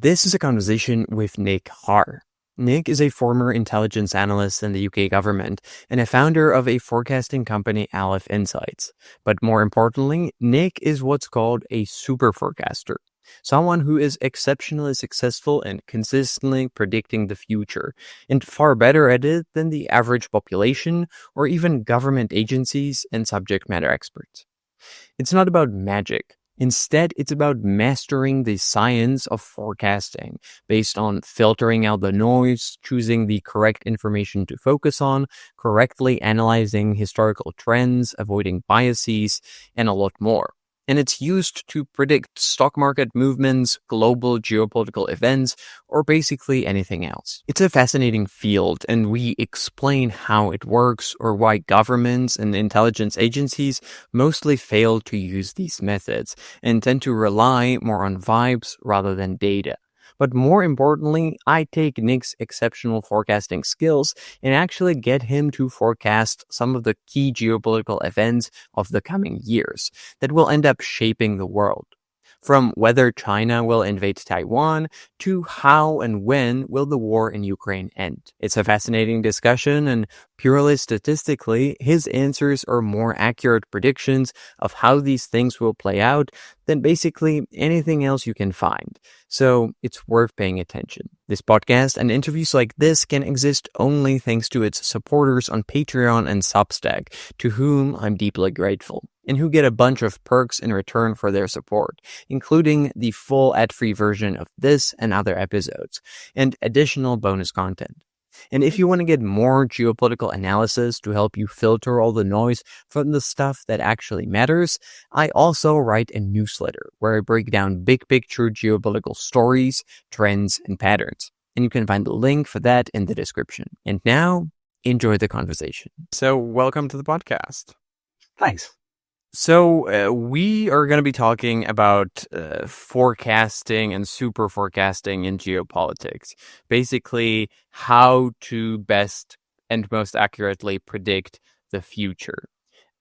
This is a conversation with Nick Hare. Nick is a former intelligence analyst in the UK government and a founder of a forecasting company, Aleph Insights. But more importantly, Nick is what's called a superforecaster, someone who is exceptionally successful in consistently predicting the future, and far better at it than the average population or even government agencies and subject matter experts. It's not about magic. Instead, it's about mastering the science of forecasting based on filtering out the noise, choosing the correct information to focus on, correctly analyzing historical trends, avoiding biases, and a lot more. And it's used to predict stock market movements, global geopolitical events, or basically anything else. It's a fascinating field, and we explain how it works or why governments and intelligence agencies mostly fail to use these methods and tend to rely more on vibes rather than data. But more importantly, I take Nick's exceptional forecasting skills and actually get him to forecast some of the key geopolitical events of the coming years that will end up shaping the world. From whether China will invade Taiwan to how and when will the war in Ukraine end. It's a fascinating discussion, and purely statistically, his answers are more accurate predictions of how these things will play out than basically anything else you can find. So it's worth paying attention. This podcast and interviews like this can exist only thanks to its supporters on Patreon and Substack, to whom I'm deeply grateful, and who get a bunch of perks in return for their support, including the full ad-free version of this and other episodes, and additional bonus content. And if you want to get more geopolitical analysis to help you filter all the noise from the stuff that actually matters, I also write a newsletter where I break down big picture geopolitical stories, trends, and patterns. And you can find the link for that in the description. And now, enjoy the conversation. So, welcome to the podcast. Thanks. So we are going to be talking about forecasting and super forecasting in geopolitics. Basically, how to best and most accurately predict the future.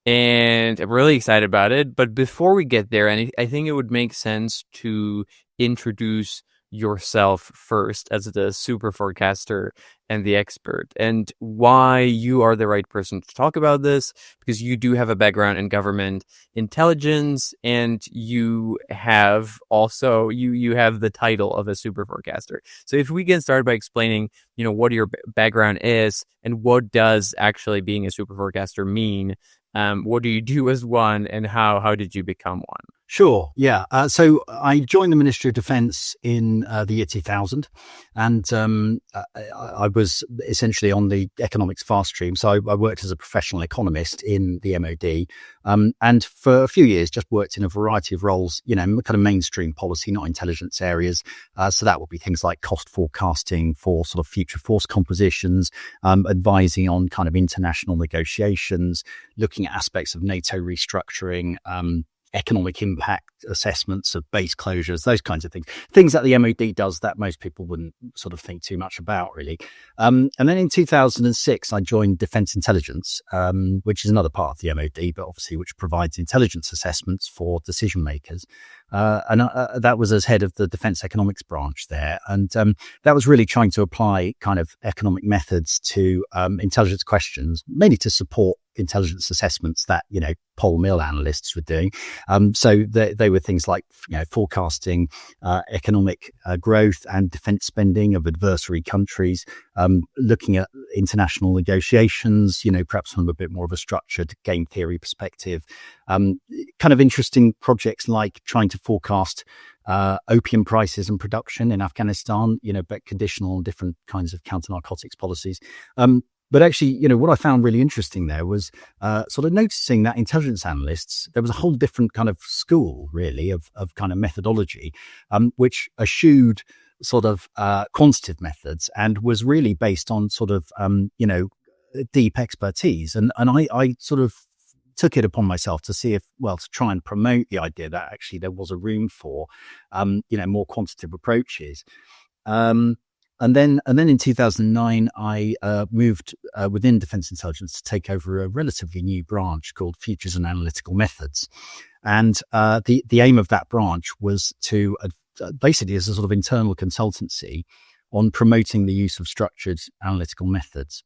And I'm really excited about it. But before we get there, and I think it would make sense to introduce yourself first as the super forecaster and the expert, and why you are the right person to talk about this, because you do have a background in government intelligence, and you have also you have the title of a super forecaster. So if we can start by explaining, what your background is and what does actually being a super forecaster mean. What do you do as one, and how did you become one? Sure. Yeah. So I joined the Ministry of Defence in the year 2000, and I was essentially on the economics fast stream. So I worked as a professional economist in the MOD, and for a few years just worked in a variety of roles, kind of mainstream policy, not intelligence areas. So that would be things like cost forecasting for sort of future force compositions, advising on kind of international negotiations, looking at aspects of NATO restructuring, economic impact assessments of base closures, those kinds of things that the MOD does that most people wouldn't sort of think too much about, really. And then in 2006, I joined Defence Intelligence, which is another part of the MOD, but obviously which provides intelligence assessments for decision makers. And that was as head of the Defence Economics branch there. And that was really trying to apply kind of economic methods to intelligence questions, mainly to support intelligence assessments that, poll mill analysts were doing. So they were things like, forecasting economic growth and defence spending of adversary countries, looking at international negotiations, perhaps from a bit more of a structured game theory perspective. Kind of interesting projects like trying to forecast opium prices and production in Afghanistan, but conditional on different kinds of counter-narcotics policies. But actually, what I found really interesting there was sort of noticing that intelligence analysts, there was a whole different kind of school, really, of kind of methodology, which eschewed sort of quantitative methods and was really based on sort of, deep expertise. And I sort of took it upon myself to see to try and promote the idea that actually there was a room for, more quantitative approaches. And then in 2009, I moved within Defence Intelligence to take over a relatively new branch called Futures and Analytical Methods. And the aim of that branch was to basically as a sort of internal consultancy on promoting the use of structured analytical methods.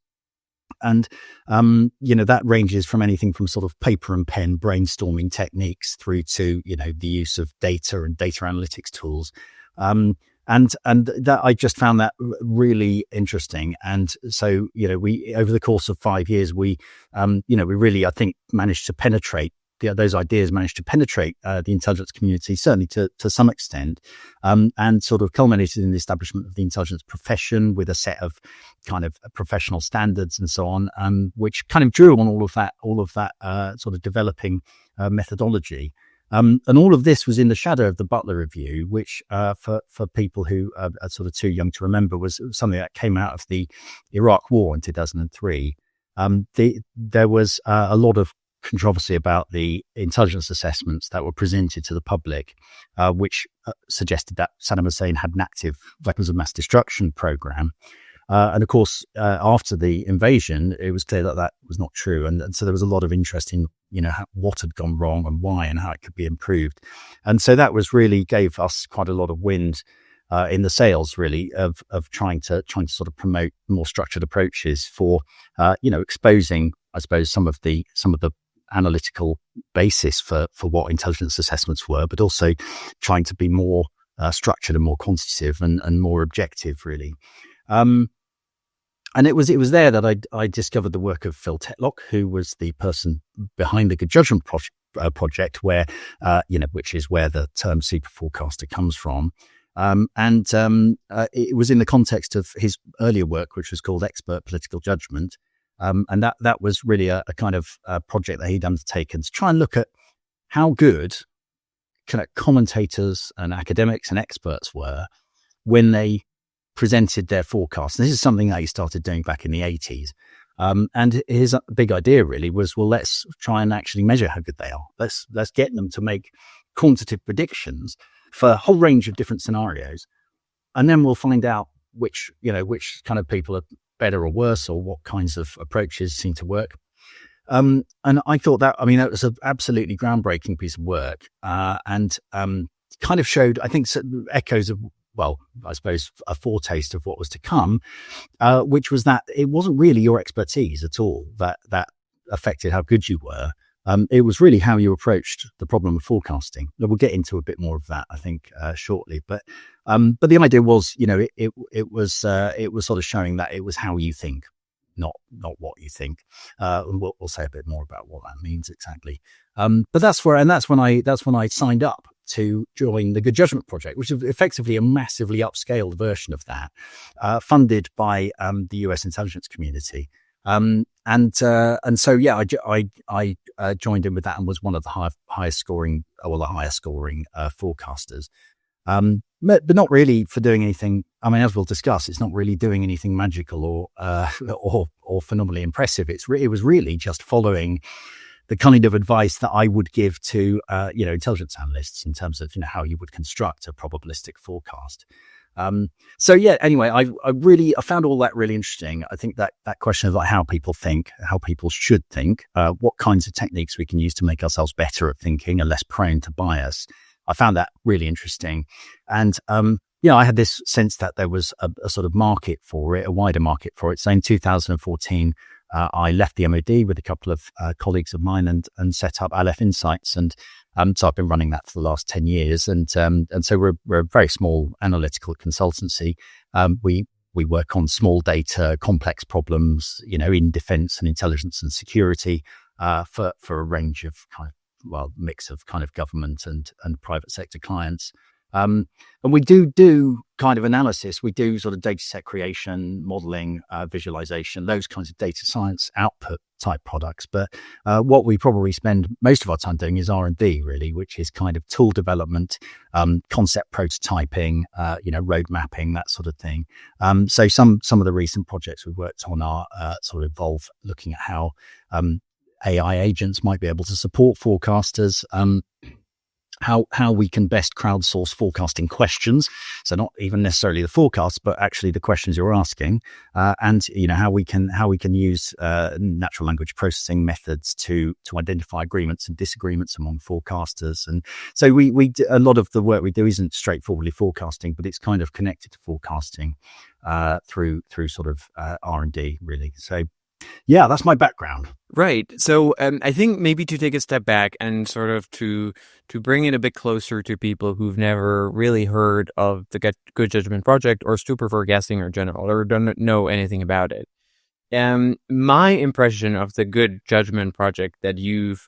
And, that ranges from anything from sort of paper and pen brainstorming techniques through to, the use of data and data analytics tools. And that I just found that really interesting. And so, we, over the course of 5 years, we really, I think, managed to penetrate those ideas managed to penetrate the intelligence community, certainly to some extent, and sort of culminated in the establishment of the intelligence profession with a set of kind of professional standards and so on, which kind of drew on all of that sort of developing methodology. And all of this was in the shadow of the Butler Review, which for people who are sort of too young to remember was something that came out of the Iraq War in 2003. There was a lot of controversy about the intelligence assessments that were presented to the public, which suggested that Saddam Hussein had an active weapons of mass destruction program. And of course, after the invasion, it was clear that that was not true. And so there was a lot of interest in, what had gone wrong and why and how it could be improved. And so that was really gave us quite a lot of wind in the sails, really, of trying to sort of promote more structured approaches for, exposing, I suppose, some of the analytical basis for what intelligence assessments were, but also trying to be more structured and more quantitative and more objective, really. And it was there that I discovered the work of Phil Tetlock, who was the person behind the Good Judgment project, where which is where the term superforecaster comes from. It was in the context of his earlier work, which was called Expert Political Judgment. And that was really a kind of project that he'd undertaken to try and look at how good kind of commentators and academics and experts were when they presented their forecasts. And this is something that he started doing back in the 80s. And his big idea really was, well, let's try and actually measure how good they are. Let's get them to make quantitative predictions for a whole range of different scenarios. And then we'll find out which kind of people are better or worse, or what kinds of approaches seem to work. And I thought that was an absolutely groundbreaking piece of work, and kind of showed, I think, echoes of, well, I suppose a foretaste of what was to come, which was that it wasn't really your expertise at all that affected how good you were. It was really how you approached the problem of forecasting. We'll get into a bit more of that, I think, shortly. But the idea was, it was sort of showing that it was how you think, not what you think. And we'll say a bit more about what that means exactly. But that's when I signed up to join the Good Judgment Project, which is effectively a massively upscaled version of that, funded by the US intelligence community. So I joined in with that and was one of the highest scoring forecasters. But not really for doing anything. I mean, as we'll discuss, it's not really doing anything magical or phenomenally impressive. It was really just following the kind of advice that I would give to intelligence analysts in terms of how you would construct a probabilistic forecast. Anyway, I found all that really interesting. I think that question of like how people think, how people should think, what kinds of techniques we can use to make ourselves better at thinking and less prone to bias. I found that really interesting. And, I had this sense that there was a sort of market for it, a wider market for it. So in 2014, I left the MOD with a couple of colleagues of mine and set up Aleph Insights. And so I've been running that for the last 10 years. And so we're a very small analytical consultancy. We work on small data, complex problems, in defense and intelligence and security for a range of mix of kind of government and private sector clients. And we do kind of analysis. We do sort of data set creation, modeling, visualization, those kinds of data science output type products. But what we probably spend most of our time doing is R&D, really, which is kind of tool development, concept prototyping, road mapping, that sort of thing. So some of the recent projects we've worked on are sort of involve looking at how AI agents might be able to support forecasters. how we can best crowdsource forecasting questions. So not even necessarily the forecast, but actually the questions you're asking, and how we can use natural language processing methods to identify agreements and disagreements among forecasters. And so we a lot of the work we do isn't straightforwardly forecasting, but it's kind of connected to forecasting through sort of R&D really. So yeah, that's my background. Right. So I think maybe to take a step back and sort of to bring it a bit closer to people who've never really heard of the Good Judgment Project or super forecasting in general, or don't know anything about it. My impression of the Good Judgment Project that you've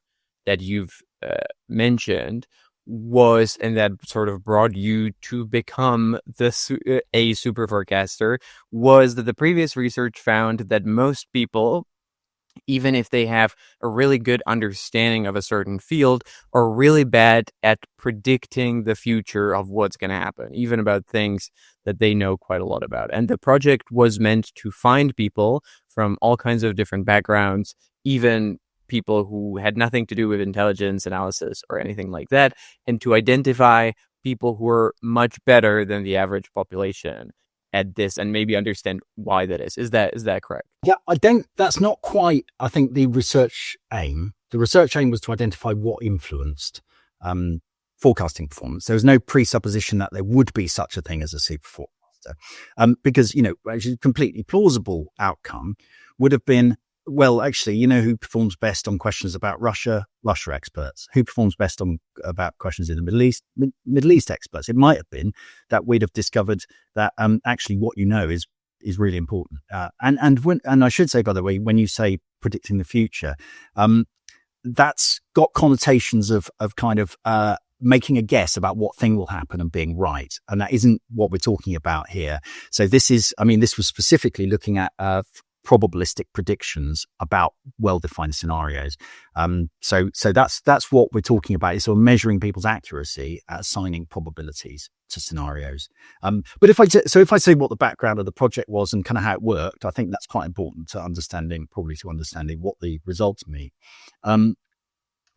mentioned was, and that sort of brought you to become a super forecaster, was that the previous research found that most people, even if they have a really good understanding of a certain field, are really bad at predicting the future of what's going to happen, even about things that they know quite a lot about. And the project was meant to find people from all kinds of different backgrounds, even people who had nothing to do with intelligence analysis or anything like that, and to identify people who are much better than the average population at this, and maybe understand why that is. Is that correct? Yeah, that's not quite, I think, the research aim. The research aim was to identify what influenced forecasting performance. There was no presupposition that there would be such a thing as a super forecaster, because, actually a completely plausible outcome would have been, well, actually, who performs best on questions about Russia? Russia experts. Who performs best about questions in the Middle East? Middle East experts. It might have been that we'd have discovered that actually what is really important. And I should say, by the way, when you say predicting the future, that's got connotations of kind of making a guess about what thing will happen and being right, and that isn't what we're talking about here. So this was specifically looking at probabilistic predictions about well-defined scenarios. So that's what we're talking about. It's sort of measuring people's accuracy at assigning probabilities to scenarios. But if I say what the background of the project was and kind of how it worked, I think that's quite important to understanding what the results mean.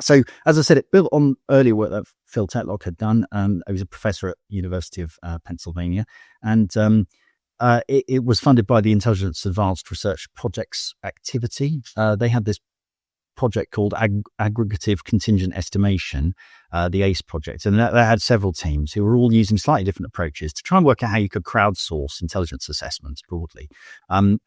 So as I said, it built on earlier work that Phil Tetlock had done. He was a professor at University of Pennsylvania, and it was funded by the Intelligence Advanced Research Projects activity. They had this project called Aggregative Contingent Estimation, the ACE project. And that had several teams who were all using slightly different approaches to try and work out how you could crowdsource intelligence assessments broadly. And,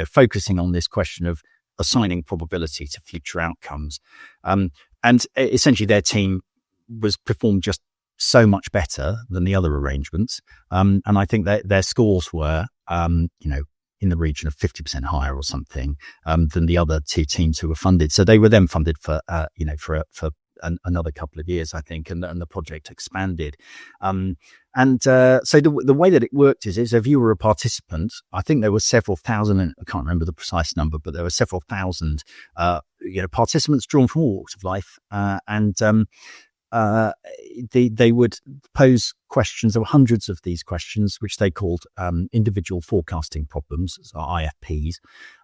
focusing on this question of assigning probability to future outcomes. And essentially their team performed just so much better than the other arrangements. And I think that their scores were, in the region of 50% higher or something, than the other two teams who were funded. So they were then funded for another couple of years, I think, and the project expanded. So the way that it worked is if you were a participant, I think there were several thousand, and I can't remember the precise number, but there were several thousand, participants drawn from all walks of life, they would pose questions. There were hundreds of these questions, which they called individual forecasting problems, so IFPs.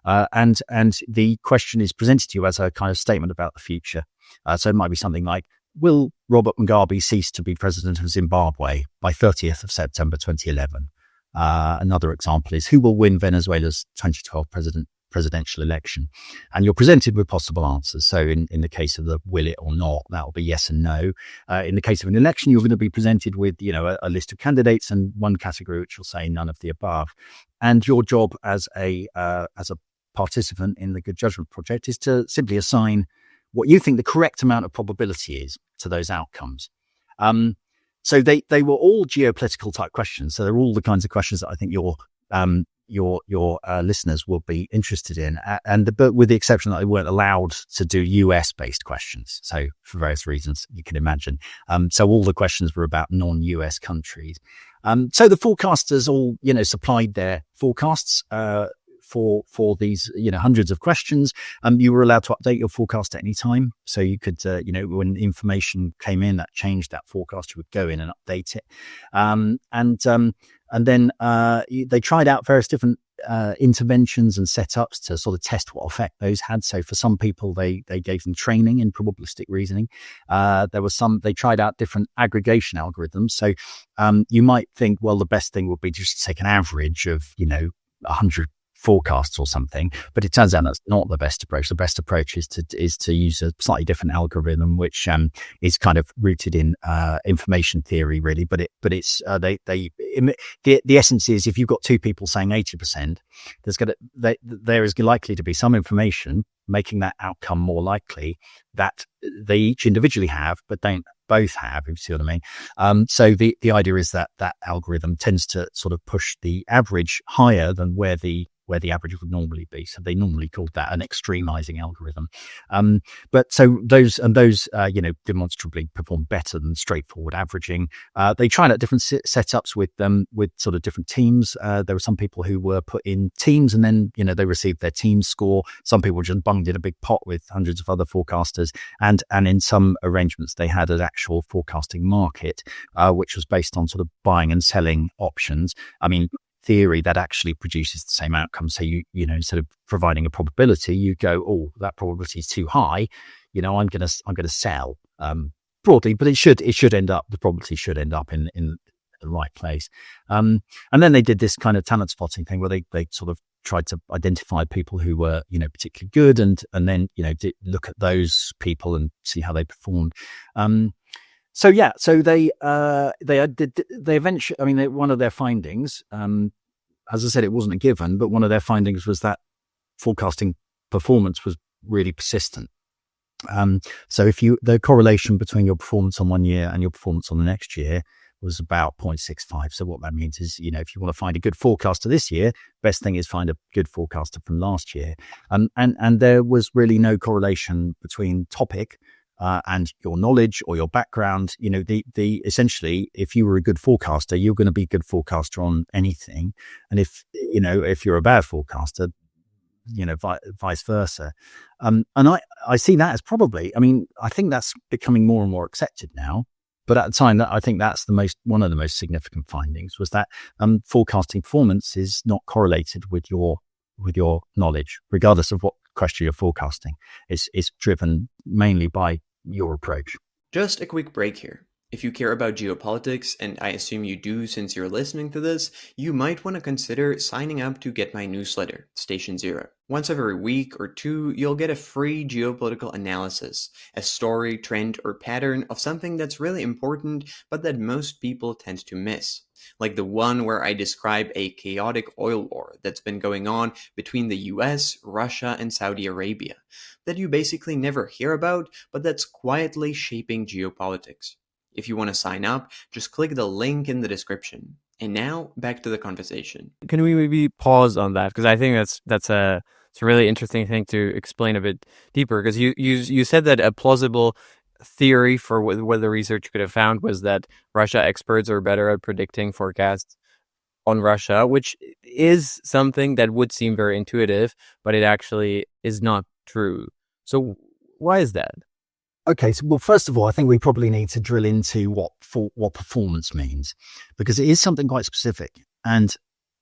And the question is presented to you as a kind of statement about the future. So it might be something like, will Robert Mugabe cease to be president of Zimbabwe by 30th of September 2011? Another example is, who will win Venezuela's 2012 presidential election? And you're presented with possible answers. So in the case of the will it or not, that'll be yes and no. In the case of an election, you're going to be presented with, a list of candidates and one category which will say none of the above. And your job as a participant in the Good Judgment Project is to simply assign what you think the correct amount of probability is to those outcomes. So they were all geopolitical type questions. So they're all the kinds of questions that I think your listeners will be interested in, but with the exception that they weren't allowed to do US based questions. So for various reasons, you can imagine. So all the questions were about non-US countries. So the forecasters all, supplied their forecasts, for these, hundreds of questions. You were allowed to update your forecast at any time. So you could, when information came in that changed that forecast, you would go in and update it. And then they tried out various different interventions and setups to sort of test what effect those had. So for some people, they gave them training in probabilistic reasoning. There was they tried out different aggregation algorithms. So you might think, well, the best thing would be just to take an average of, 100 forecasts or something, but it turns out that's not the best approach. The best approach is to use a slightly different algorithm, which is kind of rooted in information theory, really. But it's the essence is, if you've got two people saying 80%, there is likely to be some information making that outcome more likely that they each individually have, but don't both have, if you see what I mean. So the idea is that algorithm tends to sort of push the average higher than where the average would normally be. So they normally called that an extremizing algorithm. But so those demonstrably perform better than straightforward averaging. They tried out different setups with sort of different teams. There were some people who were put in teams and then, they received their team score. Some people just bunged in a big pot with hundreds of other forecasters. And in some arrangements, they had an actual forecasting market, which was based on sort of buying and selling options. I mean, theory that actually produces the same outcome. So instead of providing a probability, you go, oh, that probability is too high. I'm going to sell broadly, but the probability should end up in the right place. And then they did this kind of talent spotting thing where they sort of tried to identify people who were, particularly good and then, look at those people and see how they performed. So they eventually, one of their findings, as I said, it wasn't a given, but one of their findings was that forecasting performance was really persistent. So the correlation between your performance on one year and your performance on the next year was about 0.65. So what that means is, if you want to find a good forecaster this year, best thing is find a good forecaster from last year. And there was really no correlation between topic and your knowledge or your background. Essentially, if you were a good forecaster, you're going to be a good forecaster on anything. And if you're a bad forecaster, vice versa. And I see that as probably, I think that's becoming more and more accepted now. But at the time, I think that's one of the most significant findings was that forecasting performance is not correlated with your knowledge, regardless of what question you're forecasting. It's driven mainly by your approach. Just a quick break here. If you care about geopolitics, and I assume you do since you're listening to this, you might want to consider signing up to get my newsletter, Station Zero. Once every week or two, you'll get a free geopolitical analysis, a story, trend, or pattern of something that's really important, but that most people tend to miss. Like the one where I describe a chaotic oil war that's been going on between the US, Russia, and Saudi Arabia, that you basically never hear about, but that's quietly shaping geopolitics. If you want to sign up, just click the link in the description. And now, back to the conversation. Can we maybe pause on that? Because I think it's a really interesting thing to explain a bit deeper. Because you said that a plausible theory for what the research could have found was that Russia experts are better at predicting forecasts on Russia, which is something that would seem very intuitive, but it actually is not true. So why is that? Okay, so first of all, I think we probably need to drill into what performance means, because it is something quite specific. And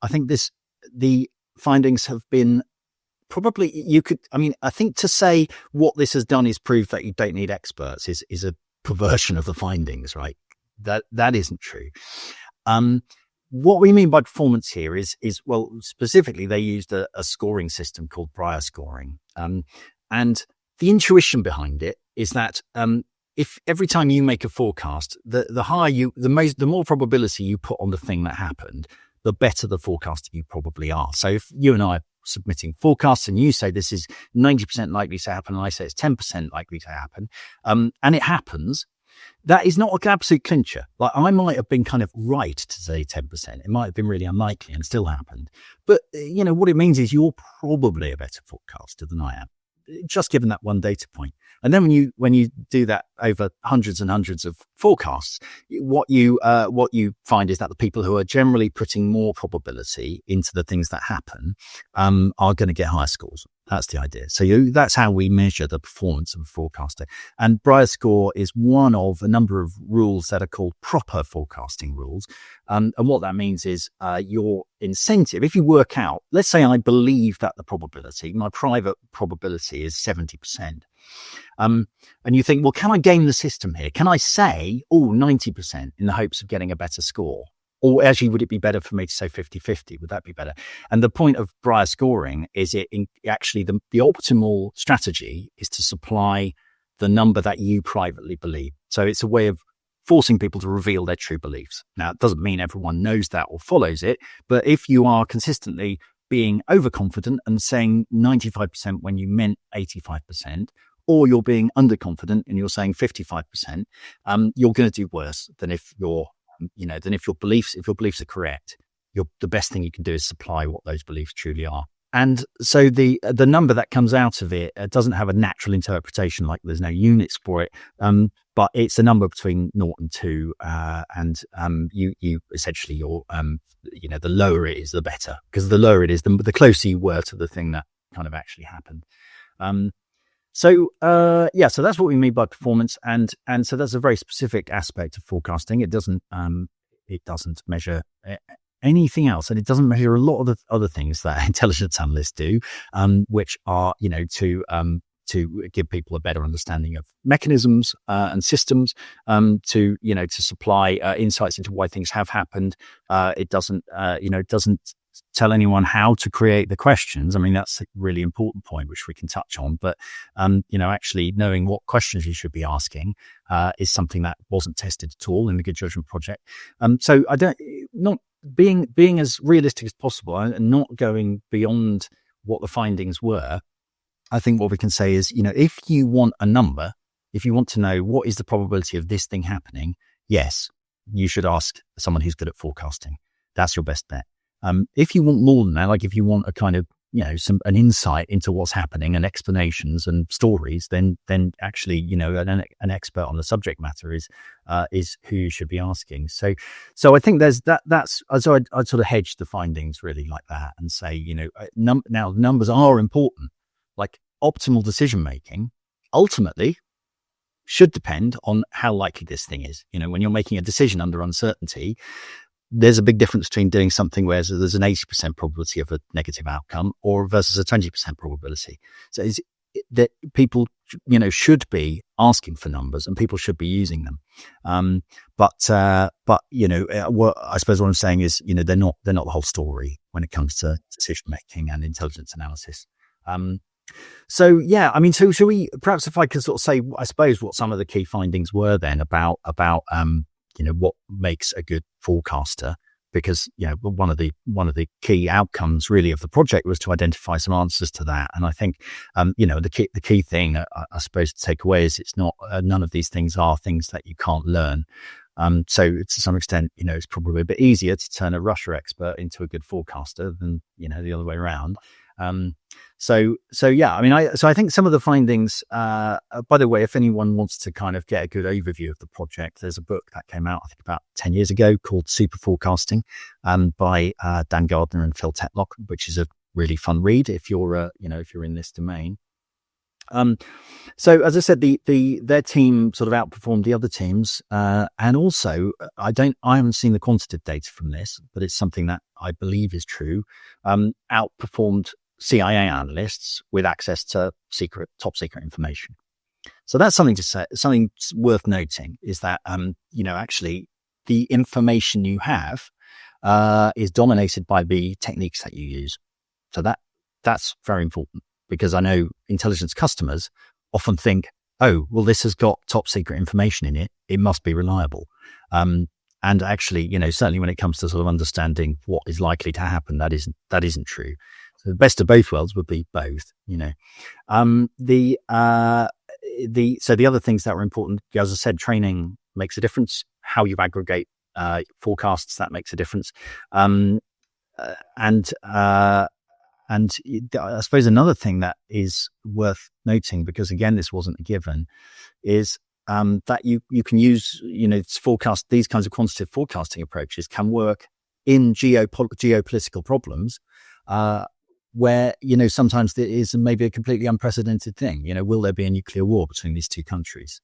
I think the findings have been probably, I think to say what this has done is prove that you don't need experts is a perversion of the findings, right? That isn't true. What we mean by performance here is well, specifically they used a scoring system called Brier scoring. And the intuition behind it is that if every time you make a forecast, the more probability you put on the thing that happened, the better the forecaster you probably are. So if you and I are submitting forecasts and you say this is 90% likely to happen, and I say it's 10% likely to happen, and it happens, that is not an absolute clincher. Like I might have been kind of right to say 10%. It might have been really unlikely and still happened. But what it means is you're probably a better forecaster than I am, just given that one data point. And then when you do that over hundreds and hundreds of forecasts, what you find is that the people who are generally putting more probability into the things that happen are going to get higher scores. That's the idea. So that's how we measure the performance of a forecaster. And Brier score is one of a number of rules that are called proper forecasting rules. And what that means is your incentive, if you work out, let's say I believe that the probability, my private probability is 70%. And you think, well, can I game the system here? Can I say, 90% in the hopes of getting a better score? Or actually, would it be better for me to say 50-50? Would that be better? And the point of Brier scoring is actually the optimal strategy is to supply the number that you privately believe. So it's a way of forcing people to reveal their true beliefs. Now, it doesn't mean everyone knows that or follows it, but if you are consistently being overconfident and saying 95% when you meant 85%, or you're being underconfident and you're saying 55%, you're going to do worse than if your beliefs are correct. The best thing you can do is supply what those beliefs truly are. And so the number that comes out of it doesn't have a natural interpretation, like there's no units for it, but it's a number between 0 and 2, and you essentially the lower it is, the better, because the lower it is, the closer you were to the thing that kind of actually happened. So that's what we mean by performance, and so that's a very specific aspect of forecasting. It doesn't measure anything else, and it doesn't measure a lot of the other things that intelligence analysts do, which are to give people a better understanding of mechanisms and systems, to supply insights into why things have happened. It doesn't tell anyone how to create the questions. I mean, that's a really important point, which we can touch on. But, actually knowing what questions you should be asking is something that wasn't tested at all in the Good Judgment Project. So not being as realistic as possible and not going beyond what the findings were. I think what we can say is, if you want a number, if you want to know what is the probability of this thing happening, yes, you should ask someone who's good at forecasting. That's your best bet. If you want more than that, like if you want a kind of, an insight into what's happening and explanations and stories, then actually, an expert on the subject matter is who you should be asking. So I think there's that's so I'd sort of hedge the findings really like that and say, now numbers are important. Like optimal decision making ultimately should depend on how likely this thing is. When you're making a decision under uncertainty, there's a big difference between doing something where there's an 80% probability of a negative outcome or versus a 20% probability. So is that people, should be asking for numbers and people should be using them. But I suppose what I'm saying is, they're not the whole story when it comes to decision making and intelligence analysis. So should we, perhaps if I could sort of say, I suppose what some of the key findings were then about what makes a good forecaster, because one of the key outcomes really of the project was to identify some answers to that. And I think the key thing I suppose to take away is it's not none of these things are things that you can't learn. So to some extent, it's probably a bit easier to turn a Russia expert into a good forecaster than the other way around. So I think some of the findings, by the way, if anyone wants to kind of get a good overview of the project, there's a book that came out, I think about 10 years ago called Superforecasting, by Dan Gardner and Phil Tetlock, which is a really fun read if you're in this domain. So as I said, their team sort of outperformed the other teams, and also I haven't seen the quantitative data from this, but it's something that I believe is true. Outperformed CIA analysts with access to top secret information. So that's something to say. Something worth noting is that actually the information you have is dominated by the techniques that you use. So that's very important, because I know intelligence customers often think, oh, well, this has got top secret information in it, it must be reliable. And actually, certainly when it comes to sort of understanding what is likely to happen, that isn't true. So the best of both worlds would be both. So the other things that were important, as I said, training makes a difference. How you aggregate forecasts, that makes a difference. And I suppose another thing that is worth noting, because again, this wasn't a given, is that you can use, forecast, these kinds of quantitative forecasting approaches can work in geopolitical problems, where, sometimes there is maybe a completely unprecedented thing. Will there be a nuclear war between these two countries?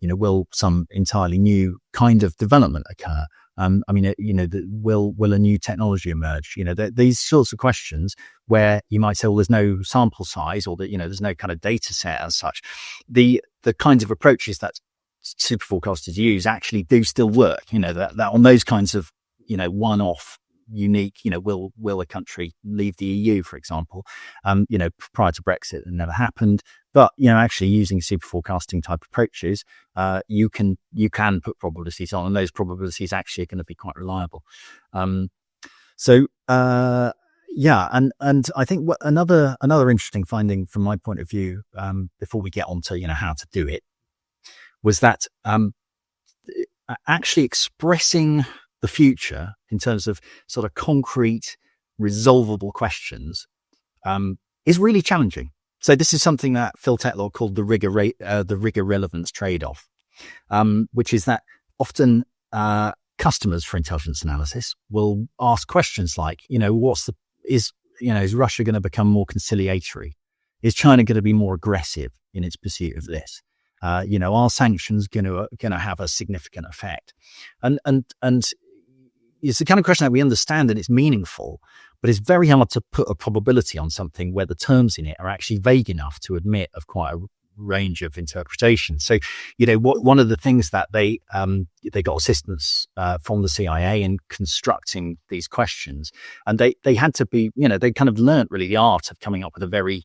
Will some entirely new kind of development occur? Will a new technology emerge? These sorts of questions where you might say, well, there's no sample size, or that, there's no kind of data set as such. The kinds of approaches that super forecasters use actually do still work. That on those kinds of, one-off, unique, will a country leave the EU, for example? Prior to Brexit, it never happened. But, actually using super forecasting type approaches, you can put probabilities on, and those probabilities actually are going to be quite reliable. And I think another interesting finding from my point of view, before we get on to, how to do it, was that actually expressing the future in terms of sort of concrete, resolvable questions is really challenging. So this is something that Phil Tetlock called the rigor relevance trade-off, which is that often customers for intelligence analysis will ask questions like, is Russia going to become more conciliatory? Is China going to be more aggressive in its pursuit of this? Are sanctions going to have a significant effect? And it's the kind of question that we understand and it's meaningful, but it's very hard to put a probability on something where the terms in it are actually vague enough to admit of quite a range of interpretations. So, one of the things that they got assistance from the CIA in constructing these questions, and they had to be, they kind of learnt really the art of coming up with a very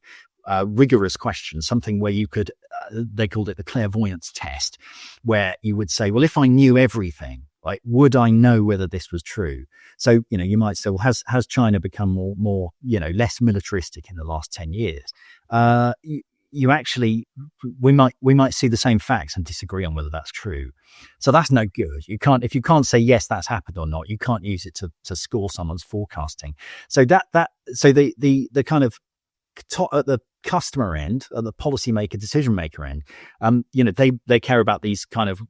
rigorous question, something where you could, they called it the clairvoyance test, where you would say, well, if I knew everything, like, would I know whether this was true? So, you might say, well, has China become more, less militaristic in the last 10 years? You actually, we might see the same facts and disagree on whether that's true. So that's no good. If you can't say yes, that's happened or not, you can't use it to score someone's forecasting. So so the kind of at the customer end, at the policymaker, decision maker end, they care about these kind of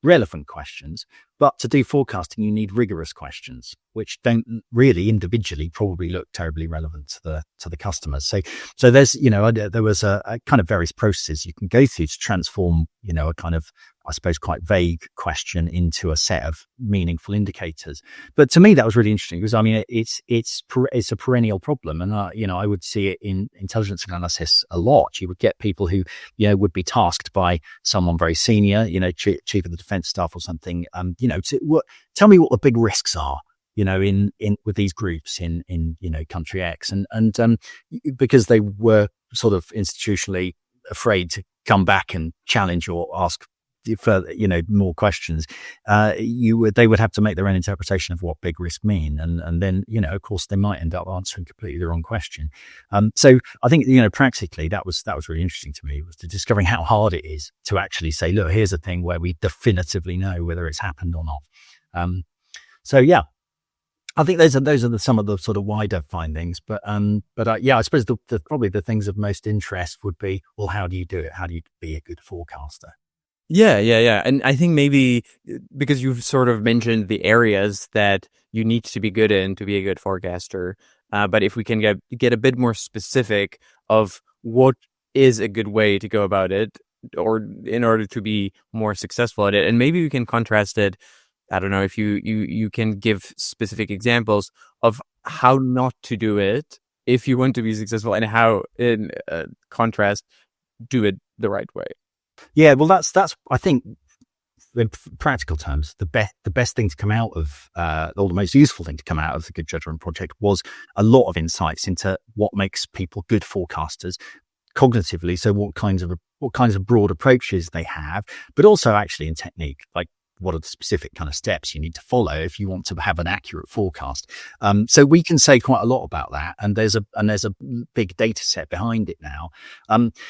relevant questions, but to do forecasting, you need rigorous questions, which don't really individually probably look terribly relevant to the customers. So there's, there was a kind of various processes you can go through to transform, a kind of, I suppose, quite vague question into a set of meaningful indicators. But to me, that was really interesting because, it's a perennial problem. And, I would see it in intelligence analysis a lot. You would get people who, would be tasked by someone very senior, chief of the defense staff or something, tell me what the big risks are, in with these groups in country X. And because they were sort of institutionally afraid to come back and challenge or ask further, more questions, they would have to make their own interpretation of what big risk mean. And then, of course, they might end up answering completely the wrong question. So I think, practically that was really interesting to me, was to discovering how hard it is to actually say, look, here's a thing where we definitively know whether it's happened or not. So yeah, I think those are some of the sort of wider findings, but I suppose probably the things of most interest would be, well, how do you do it? How do you be a good forecaster? Yeah. And I think maybe because you've sort of mentioned the areas that you need to be good in to be a good forecaster, but if we can get a bit more specific of what is a good way to go about it, or in order to be more successful at it, and maybe we can contrast it. I don't know if you can give specific examples of how not to do it if you want to be successful, and how, in contrast, do it the right way. Yeah, well, that's I think, in practical terms, the best thing to come out of, or the most useful thing to come out of the Good Judgment Project was a lot of insights into what makes people good forecasters cognitively. So what kinds of broad approaches they have, but also actually in technique, like what are the specific kind of steps you need to follow if you want to have an accurate forecast. So we can say quite a lot about that, and there's a big data set behind it now.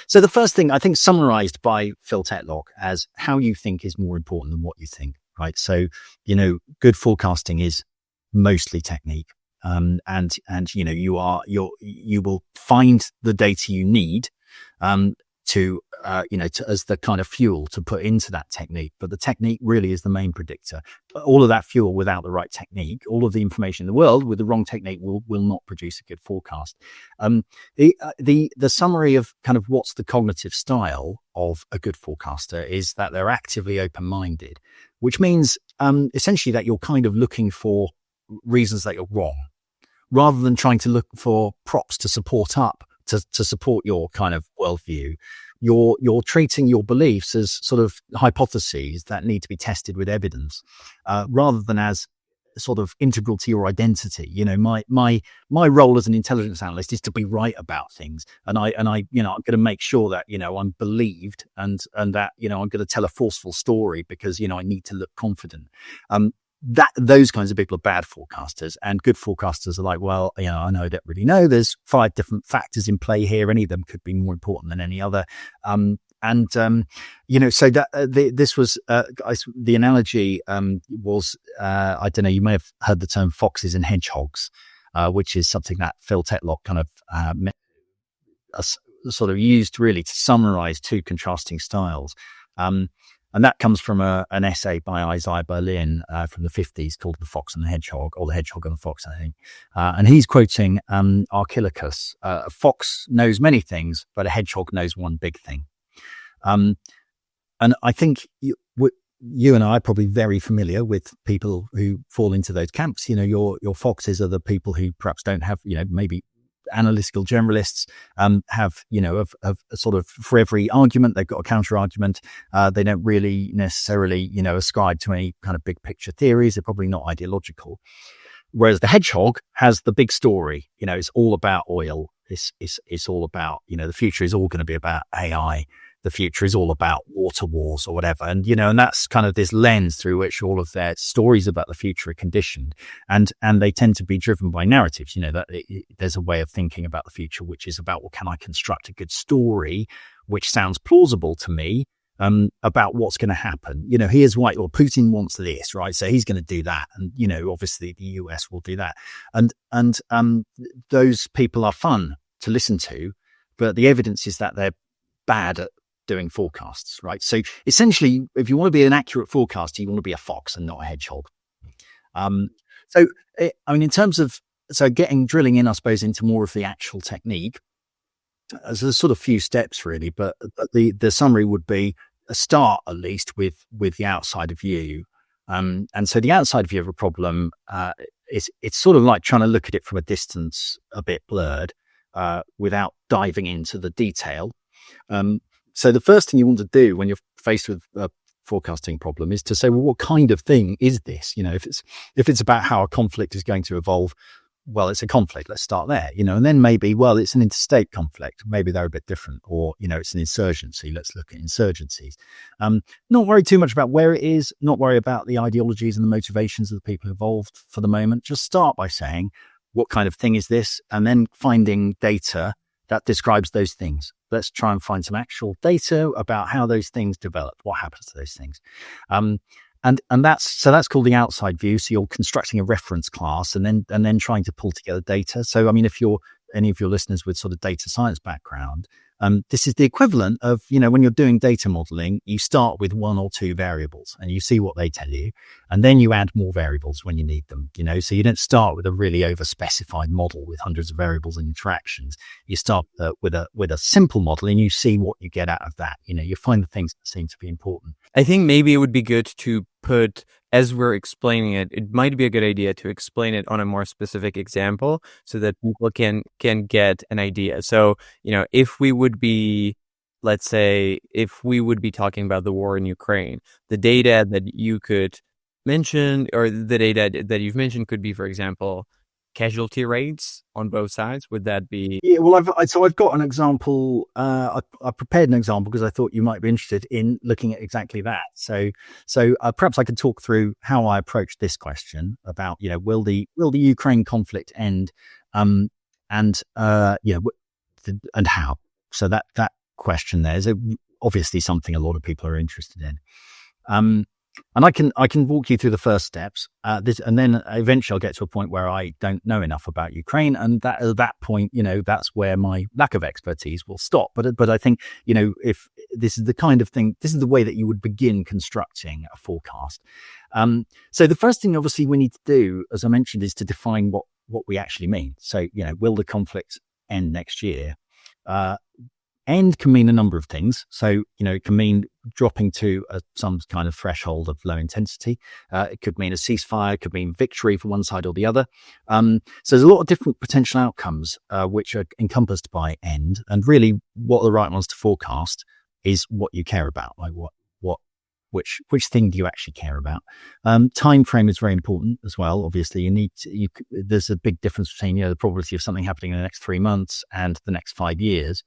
So the first thing I think summarized by Phil Tetlock as how you think is more important than what you think, right? So, good forecasting is mostly technique. And you will find the data you need, to as the kind of fuel to put into that technique. But the technique really is the main predictor. All of that fuel without the right technique, all of the information in the world with the wrong technique will not produce a good forecast. The summary of kind of what's the cognitive style of a good forecaster is that they're actively open-minded, which means essentially that you're kind of looking for reasons that you're wrong, rather than trying to look for props to support your kind of worldview. You're treating your beliefs as sort of hypotheses that need to be tested with evidence, rather than as sort of integral to your identity. My role as an intelligence analyst is to be right about things, and I I'm going to make sure that I'm believed, and that I'm going to tell a forceful story because I need to look confident. Those kinds of people are bad forecasters, and good forecasters are like, well, I don't really know. There's 5 different factors in play here. Any of them could be more important than any other. So that this was the analogy was I don't know. You may have heard the term foxes and hedgehogs, which is something that Phil Tetlock kind of sort of used really to summarize 2 contrasting styles. And that comes from an essay by Isaiah Berlin from the 50s called The Fox and the Hedgehog, or The Hedgehog and the Fox, I think. And he's quoting Archilochus: a fox knows many things, but a hedgehog knows one big thing. And I think you and I are probably very familiar with people who fall into those camps. Your foxes are the people who perhaps don't have, maybe analytical generalists have sort of, for every argument they've got a counter argument. They don't really necessarily ascribe to any kind of big picture theories. They're probably not ideological. Whereas the hedgehog has the big story. It's all about oil. It's all about the future is all going to be about AI. The future is all about water wars or whatever. And, and that's kind of this lens through which all of their stories about the future are conditioned. And they tend to be driven by narratives, that there's a way of thinking about the future, which is about, well, can I construct a good story, which sounds plausible to me, about what's going to happen? Here's why, or Putin wants this, right? So he's going to do that. And, obviously the US will do that. And those people are fun to listen to, but the evidence is that they're bad at doing forecasts, right? So essentially, if you want to be an accurate forecaster, you want to be a fox and not a hedgehog. In terms of drilling in, I suppose, into more of the actual technique, there's a sort of few steps really, but the summary would be a start at least with the outside view. And so the outside view of a problem it's sort of like trying to look at it from a distance, a bit blurred, without diving into the detail. So the first thing you want to do when you're faced with a forecasting problem is to say, well, what kind of thing is this? If it's about how a conflict is going to evolve, well, it's a conflict. Let's start there, and then maybe, well, it's an interstate conflict. Maybe they're a bit different, or, it's an insurgency. Let's look at insurgencies. Not worry too much about where it is, not worry about the ideologies and the motivations of the people involved for the moment. Just start by saying, what kind of thing is this? And then finding data that describes those things. Let's try and find some actual data about how those things develop, what happens to those things. And that's called the outside view. So you're constructing a reference class and then trying to pull together data. So, if you're any of your listeners with sort of data science background, this is the equivalent of, when you're doing data modeling, you start with 1 or 2 variables and you see what they tell you. And then you add more variables when you need them, so you don't start with a really over specified model with hundreds of variables and interactions. You start with a simple model and you see what you get out of that. You find the things that seem to be important. I think maybe it would be good to put, as we're explaining it, it might be a good idea to explain it on a more specific example so that people can get an idea. So, if we would be, let's say, if we would be talking about the war in Ukraine, the data that you could mention, or the data that you've mentioned could be, for example, casualty rates on both sides. Would that be? Yeah, well, I've got an example. I prepared an example because I thought you might be interested in looking at exactly that. So perhaps I could talk through how I approached this question about, will the Ukraine conflict end, and how. So that question there is obviously something a lot of people are interested in. And I can walk you through the first steps, and then eventually I'll get to a point where I don't know enough about Ukraine, and that at that point, that's where my lack of expertise will stop. But I think, if this is the kind of thing, this is the way that you would begin constructing a forecast. So the first thing, obviously, we need to do, as I mentioned, is to define what we actually mean. So, will the conflict end next year? End can mean a number of things. So, it can mean dropping to some kind of threshold of low intensity. It could mean a ceasefire, it could mean victory for one side or the other. So there's a lot of different potential outcomes which are encompassed by end. And really what are the right ones to forecast is what you care about, like which thing do you actually care about? Time frame is very important as well. Obviously, there's a big difference between the probability of something happening in the next 3 months and the next 5 years.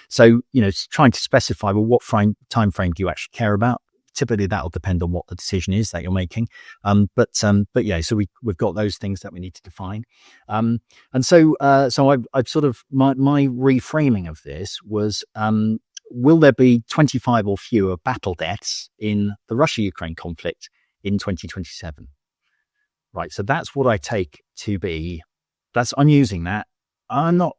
So, trying to specify, well, what time frame do you actually care about? Typically, that'll depend on what the decision is that you're making. But yeah, so we've got those things that we need to define. And so I've sort of, my reframing of this was, will there be 25 or fewer battle deaths in the Russia-Ukraine conflict in 2027? Right. So that's what I take to be, I'm using that. I'm not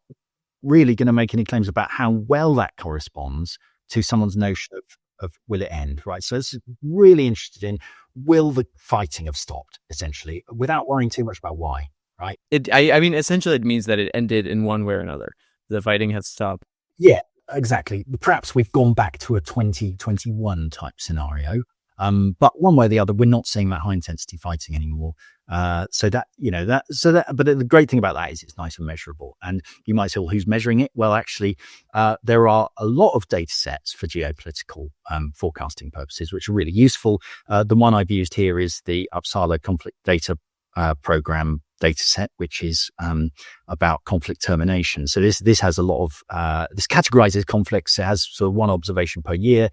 really going to make any claims about how well that corresponds to someone's notion of will it end, right? So it's really interested in, will the fighting have stopped, essentially, without worrying too much about why, right? I mean, essentially it means that it ended in one way or another. The fighting has stopped. Yeah, exactly. Perhaps we've gone back to a 2021 type scenario. But one way or the other, we're not seeing that high intensity fighting anymore. But the great thing about that is it's nice and measurable. And you might say, well, who's measuring it? Well, actually, there are a lot of data sets for geopolitical forecasting purposes, which are really useful. The one I've used here is the Uppsala Conflict Data Program data set, which is about conflict termination. So this has a lot of, this categorizes conflicts. It has sort of one observation per year.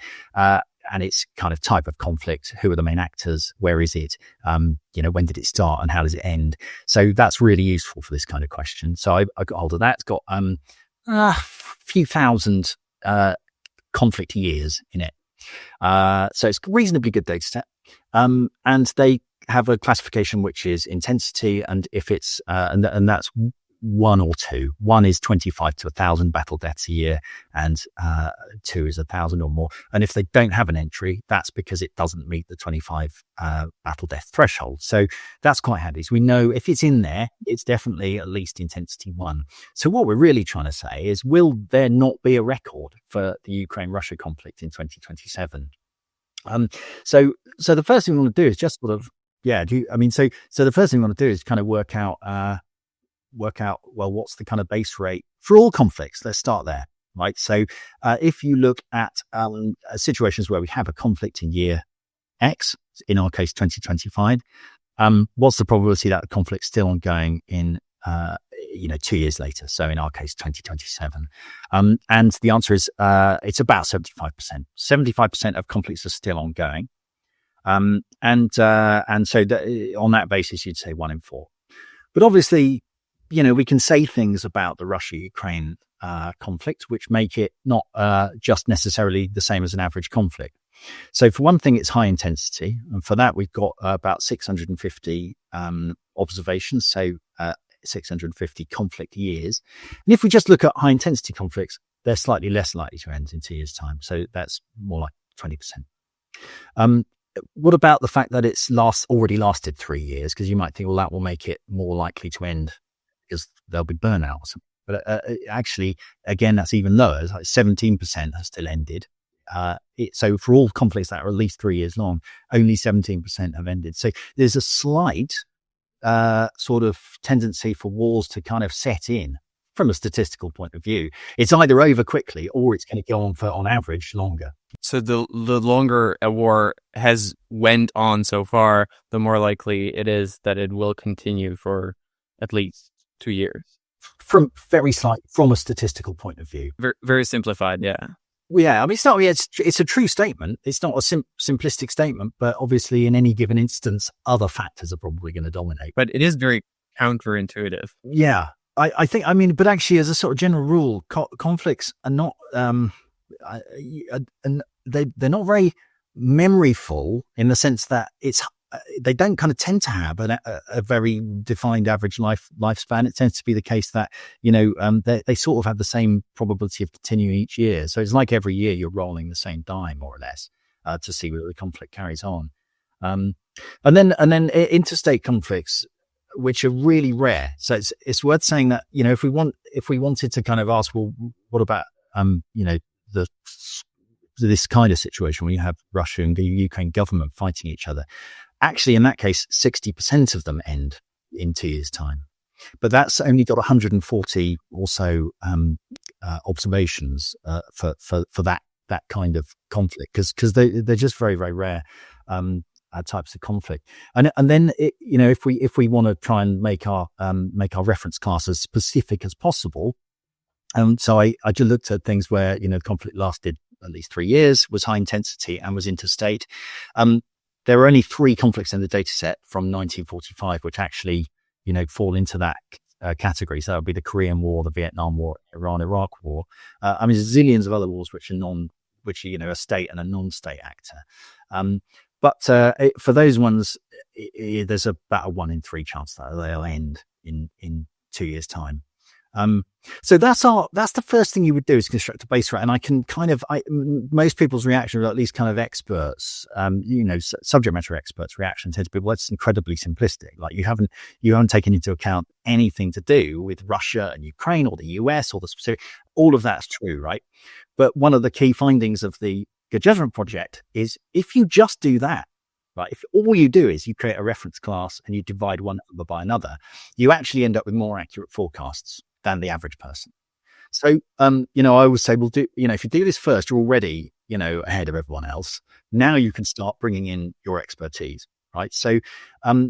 And it's kind of type of conflict, who are the main actors, where is it, when did it start and how does it end? So that's really useful for this kind of question. So I got hold of that. It's got a few thousand conflict years in it. So it's a reasonably good data set. And they have a classification which is intensity, and if it's, and that's one or two. One is 25 to 1,000 battle deaths a year, and two is 1,000 or more. And if they don't have an entry, that's because it doesn't meet the 25 battle death threshold. So that's quite handy. So we know if it's in there, it's definitely at least intensity 1. So what we're really trying to say is, will there not be a record for the Ukraine-Russia conflict in 2027? So the first thing we want to do is just sort of, so the first thing we want to do is kind of work out, well, what's the kind of base rate for all conflicts? Let's start there, right? So if you look at situations where we have a conflict in year X, in our case 2025, what's the probability that the conflict's still ongoing in 2 years later? So in our case 2027, and the answer is it's about 75%. 75% of conflicts are still ongoing, and so on that basis you'd say 1 in 4. But obviously, we can say things about the Russia-Ukraine conflict which make it not just necessarily the same as an average conflict. So for one thing, it's high intensity. And for that, we've got about 650 observations, so 650 conflict years. And if we just look at high intensity conflicts, they're slightly less likely to end in 2 years' time. So that's more like 20%. What about the fact that it's already lasted 3 years? Because you might think, well, that will make it more likely to end because there'll be burnout or something. But actually, again, that's even lower. It's like 17% has still ended. So for all conflicts that are at least 3 years long, only 17% have ended. So there's a slight sort of tendency for wars to kind of set in from a statistical point of view. It's either over quickly or it's going to go on for, on average, longer. So the longer a war has went on so far, the more likely it is that it will continue for at least 2 years. From a statistical point of view. Very, very simplified, yeah. Well, yeah, I mean, it's a true statement. It's not a simplistic statement, but obviously in any given instance, other factors are probably going to dominate. But it is very counterintuitive. Yeah, I think, but actually as a sort of general rule, conflicts are not, they're not very memoryful in the sense that they don't kind of tend to have a very defined average lifespan. It tends to be the case that, they sort of have the same probability of continuing each year. So it's like every year you're rolling the same die, more or less, to see whether the conflict carries on. And then interstate conflicts, which are really rare. So it's worth saying that, if we wanted to kind of ask, well, what about, this kind of situation where you have Russia and the Ukraine government fighting each other, actually, in that case, 60% of them end in 2 years' time. But that's only got 140 or so observations for that kind of conflict, because they're just very, very rare types of conflict. And then if we want to try and make our reference class as specific as possible, so I just looked at things where the conflict lasted at least 3 years, was high intensity, and was interstate. There are only 3 conflicts in the data set from 1945 which actually fall into that category. So that would be the Korean War, the Vietnam War, Iran-Iraq War. There's zillions of other wars which are a state and a non-state actor. But for those ones, there's about a 1 in 3 chance that they'll end in 2 years' time. So that's the first thing you would do, is construct a base rate. And I can most people's reaction, or at least kind of experts, subject matter experts' reaction tends to be, well, it's incredibly simplistic. Like you haven't taken into account anything to do with Russia and Ukraine or the US or the specific. All of that's true, right? But one of the key findings of the Good Judgment Project is, if you just do that, right, if all you do is you create a reference class and you divide one number by another, you actually end up with more accurate forecasts than the average person. So, I always say, well, if you do this first, you're already, ahead of everyone else. Now you can start bringing in your expertise, right? So, my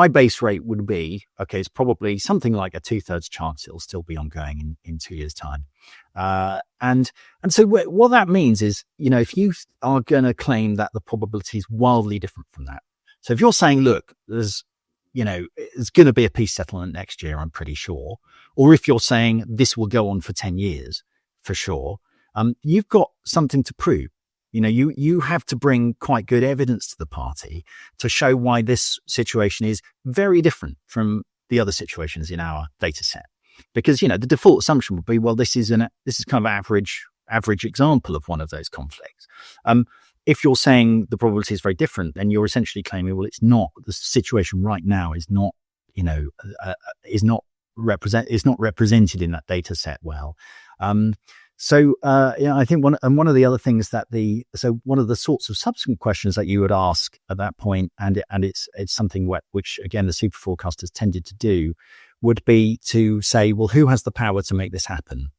base rate would be, okay, it's probably something like a 2/3 chance it'll still be ongoing in 2 years' time. And so what that means is, if you are going to claim that the probability is wildly different from that. So if you're saying, look, there's going to be a peace settlement next year, I'm pretty sure. Or if you're saying this will go on for 10 years, for sure, you've got something to prove. You have to bring quite good evidence to the party to show why this situation is very different from the other situations in our data set. Because, the default assumption would be, well, this is kind of average example of one of those conflicts. If you're saying the probability is very different, then you're essentially claiming, well, it's not, the situation right now is not, is not represented in that data set well. I think one of the other things that one of the sorts of subsequent questions that you would ask at that point, and it's something which again the super forecasters tended to do, would be to say, well, who has the power to make this happen?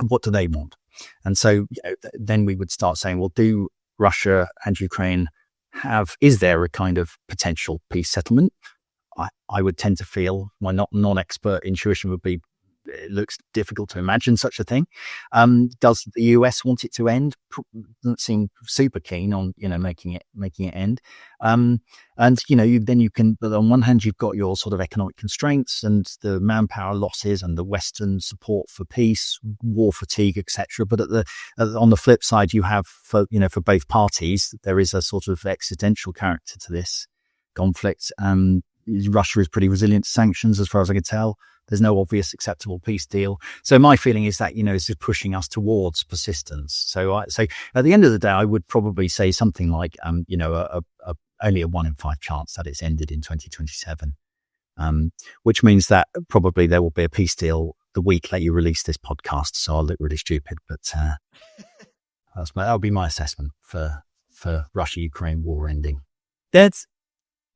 What do they want? And so then we would start saying, well, do Russia and Ukraine is there a kind of potential peace settlement? I would tend to feel my non-expert intuition would be, it looks difficult to imagine such a thing. Does the US want it to end? Doesn't seem super keen on making it end. And then you can. But on one hand, you've got your sort of economic constraints and the manpower losses and the Western support for peace, war fatigue, etc. But on the flip side, you have for both parties, there is a sort of existential character to this conflict. Russia is pretty resilient to sanctions, as far as I can tell. There's no obvious acceptable peace deal. So my feeling is that, this is pushing us towards persistence. So at the end of the day, I would probably say something like, only a 1 in 5 chance that it's ended in 2027, which means that probably there will be a peace deal the week that you release this podcast. So I'll look really stupid, but that'll be my assessment for Russia-Ukraine war ending. That's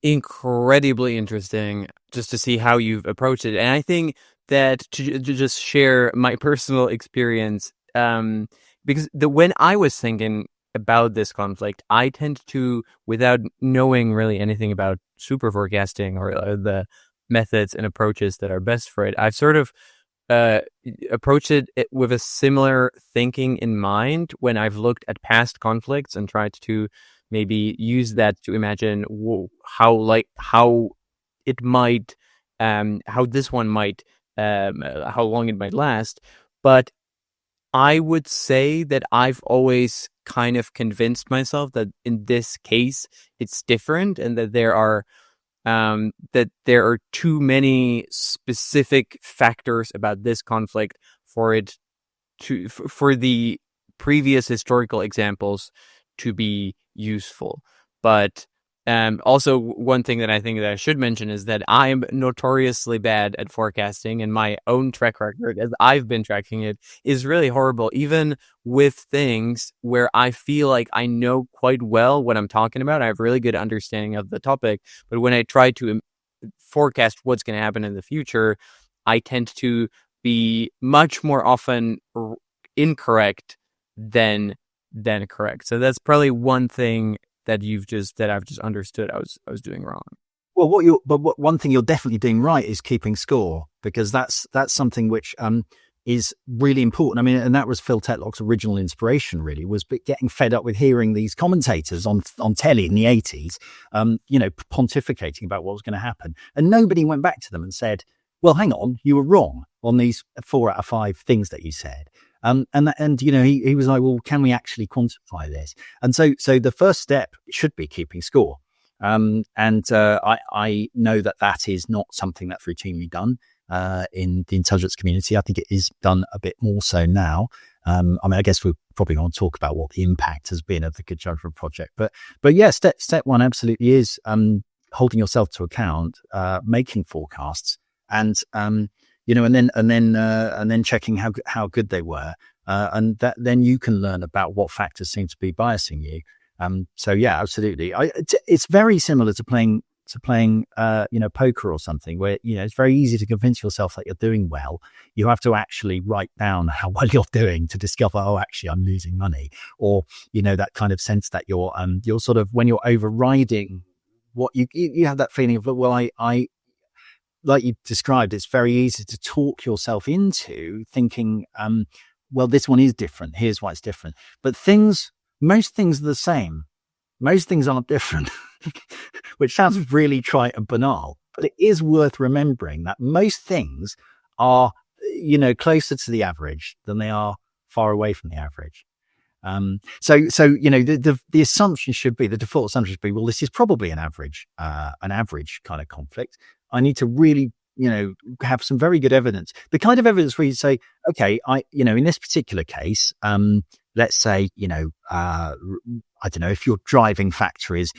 incredibly interesting just to see how you've approached it. And I think that to just share my personal experience, because when I was thinking about this conflict, I tend to, without knowing really anything about super forecasting or the methods and approaches that are best for it, I've sort of approached it with a similar thinking in mind when I've looked at past conflicts and tried to maybe use that to imagine how it might, how this one might, how long it might last. But I would say that I've always kind of convinced myself that in this case it's different, and that there are too many specific factors about this conflict for it for the previous historical examples to be useful. But also, one thing that I think that I should mention is that I'm notoriously bad at forecasting, and my own track record, as I've been tracking it, is really horrible, even with things where I feel like I know quite well what I'm talking about. I have really good understanding of the topic, but when I try to forecast what's going to happen in the future, I tend to be much more often incorrect than correct. So that's probably one thing that I've just understood I was doing wrong. Well, one thing you're definitely doing right is keeping score, because that's something which is really important. I mean, and that was Phil Tetlock's original inspiration, really, was getting fed up with hearing these commentators on telly in the 80s, pontificating about what was going to happen. And nobody went back to them and said, well, hang on, you were wrong on these 4 out of 5 things that you said. He was like, well, can we actually quantify this? And so the first step should be keeping score. I know that is not something that's routinely done in the intelligence community. I think it is done a bit more so now. I guess we're probably going to talk about what the impact has been of the Good Judgment Project. But yeah, step one absolutely is holding yourself to account, making forecasts, and then checking how good they were, and that then you can learn about what factors seem to be biasing you. So yeah, absolutely. It's very similar to playing poker or something, where it's very easy to convince yourself that you're doing well. You have to actually write down how well you're doing to discover, oh, actually I'm losing money, or that kind of sense that you're sort of, when you're overriding what you have that feeling of, well, I like you described, it's very easy to talk yourself into thinking, well, this one is different. Here's why it's different. But most things are the same. Most things aren't different, which sounds really trite and banal, but it is worth remembering that most things are, closer to the average than they are far away from the average. The assumption should be, the default assumption should be, well, this is probably an average kind of conflict. I need to really, have some very good evidence, the kind of evidence where you say, okay, in this particular case, let's say, I don't know, if your driving factor is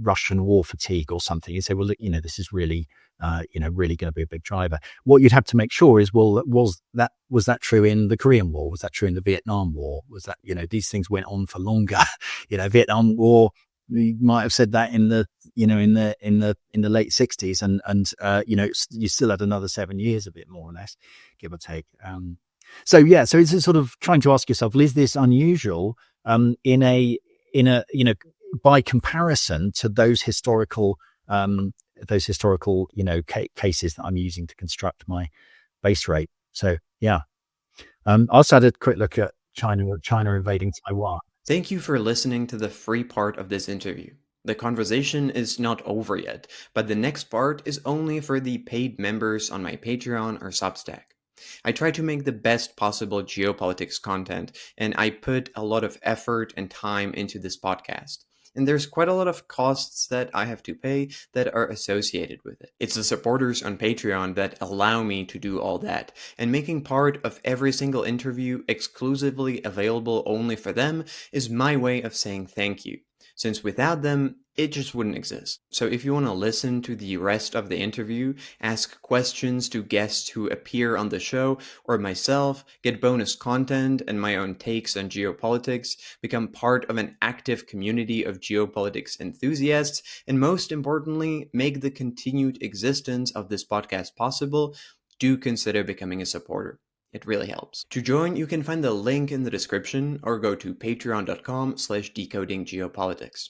Russian war fatigue or something, you say, well, look, this is really, really going to be a big driver. What you'd have to make sure is, well, was that true in the Korean War? Was that true in the Vietnam War? Was that, these things went on for longer? Vietnam War, you might have said that in the late 60s, and you still had another 7 years, a bit more or less, give or take. So it's sort of trying to ask yourself, is this unusual by comparison to those historical cases that I'm using to construct my base rate. So yeah, I also had a quick look at China invading Taiwan. Thank you for listening to the free part of this interview. The conversation is not over yet, but the next part is only for the paid members on my Patreon or Substack. I try to make the best possible geopolitics content, and I put a lot of effort and time into this podcast. And there's quite a lot of costs that I have to pay that are associated with it. It's the supporters on Patreon that allow me to do all that, and making part of every single interview exclusively available only for them is my way of saying thank you, since without them, it just wouldn't exist. So if you want to listen to the rest of the interview, ask questions to guests who appear on the show, or myself, get bonus content and my own takes on geopolitics, become part of an active community of geopolitics enthusiasts, and most importantly, make the continued existence of this podcast possible, do consider becoming a supporter. It really helps. To join, you can find the link in the description or go to patreon.com/decodinggeopolitics.